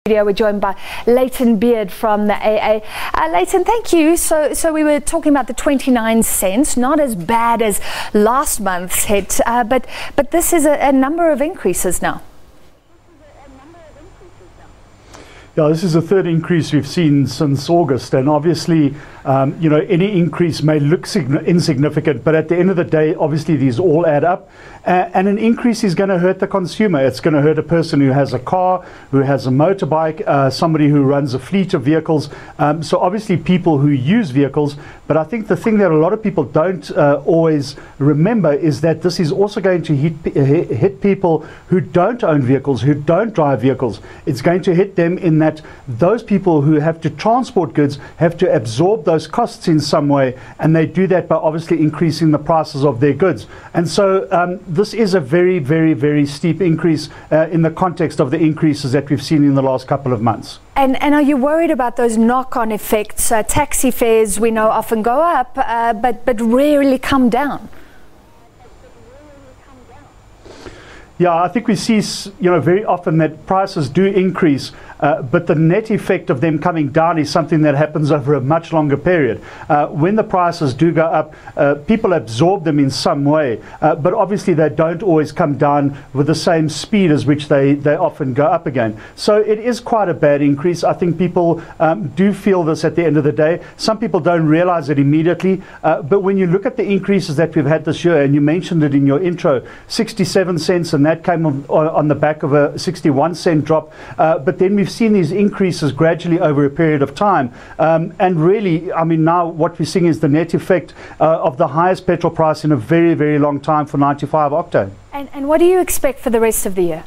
We're joined by Layton Beard from the AA. Layton, thank you. So we were talking about the 29 cents, not as bad as last month's hit, but this is a number of increases now. Yeah, this is the third increase we've seen since August, and obviously, any increase may look insignificant, but at the end of the day, obviously these all add up, and an increase is going to hurt the consumer. It's going to hurt a person who has a car, who has a motorbike, somebody who runs a fleet of vehicles, so obviously people who use vehicles. But I think the thing that a lot of people don't always remember is that this is also going to hit people who don't own vehicles, who don't drive vehicles. It's going to hit them in that those people who have to transport goods have to absorb those costs in some way, and they do that by obviously increasing the prices of their goods. And so this is a very, very, very steep increase in the context of the increases that we've seen in the last couple of months. And are you worried about those knock-on effects? Taxi fares, we know, often go up, but rarely come down. Yeah, I think we see, very often that prices do increase, but the net effect of them coming down is something that happens over a much longer period. When the prices do go up, people absorb them in some way, but obviously they don't always come down with the same speed as which they often go up again. So it is quite a bad increase. I think people do feel this at the end of the day. Some people don't realize it immediately, but when you look at the increases that we've had this year, and you mentioned it in your intro, 67 cents, and that came on the back of a 61 cent drop, but then we've seen these increases gradually over a period of time, and really, I mean, now what we're seeing is the net effect of the highest petrol price in a very, very long time for 95 octane. And what do you expect for the rest of the year?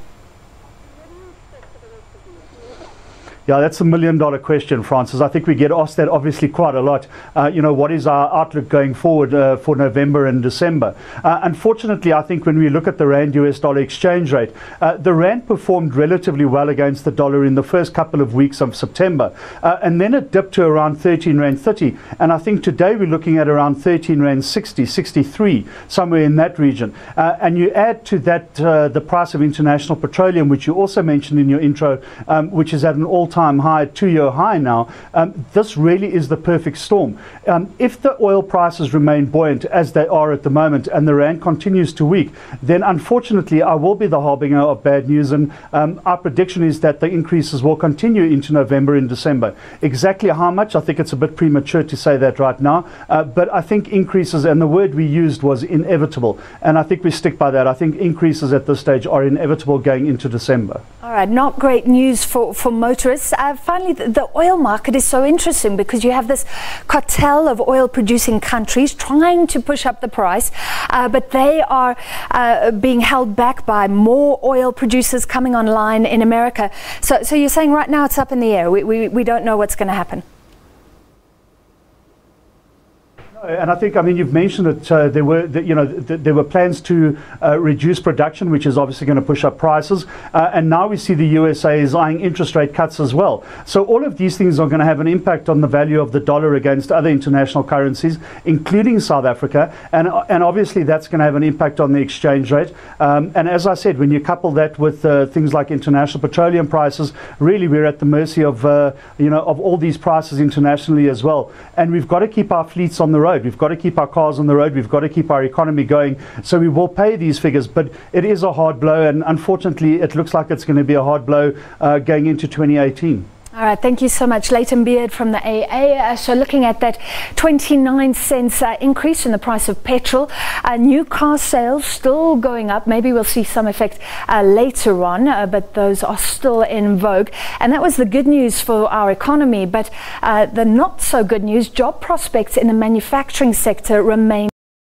Yeah, that's $1 million question, Francis. I think we get asked that obviously quite a lot. What is our outlook going forward for November and December? Unfortunately, I think when we look at the Rand-US dollar exchange rate, the Rand performed relatively well against the dollar in the first couple of weeks of September. And then it dipped to around 13 Rand 30. And I think today we're looking at around 13 Rand 60, 63, somewhere in that region. And you add to that the price of international petroleum, which you also mentioned in your intro, which is at an all-time high, 2-year high now. This really is the perfect storm. If the oil prices remain buoyant as they are at the moment, and the Rand continues to weak, then unfortunately I will be the harbinger of bad news, and our prediction is that the increases will continue into November and December. Exactly how much, I think it's a bit premature to say that right now, but I think increases, and the word we used was inevitable, and I think we stick by that. I think increases at this stage are inevitable going into December. All right, not great news for motorists. Finally, the oil market is so interesting because you have this cartel of oil-producing countries trying to push up the price, but they are being held back by more oil producers coming online in America. So you're saying right now it's up in the air. We don't know what's going to happen. And I think, you've mentioned that there were plans to reduce production, which is obviously going to push up prices. And now we see the USA is eyeing interest rate cuts as well. So all of these things are going to have an impact on the value of the dollar against other international currencies, including South Africa. And obviously that's going to have an impact on the exchange rate. And as I said, when you couple that with things like international petroleum prices, really we're at the mercy of all these prices internationally as well. And we've got to keep our fleets on the road. We've got to keep our cars on the road. We've got to keep our economy going. So we will pay these figures, but it is a hard blow, and unfortunately it looks like it's going to be a hard blow going into 2018. All right, thank you so much, Layton Beard from the AA. So looking at that 29 cents increase in the price of petrol, new car sales still going up. Maybe we'll see some effect later on, but those are still in vogue. And that was the good news for our economy. But the not so good news, job prospects in the manufacturing sector remain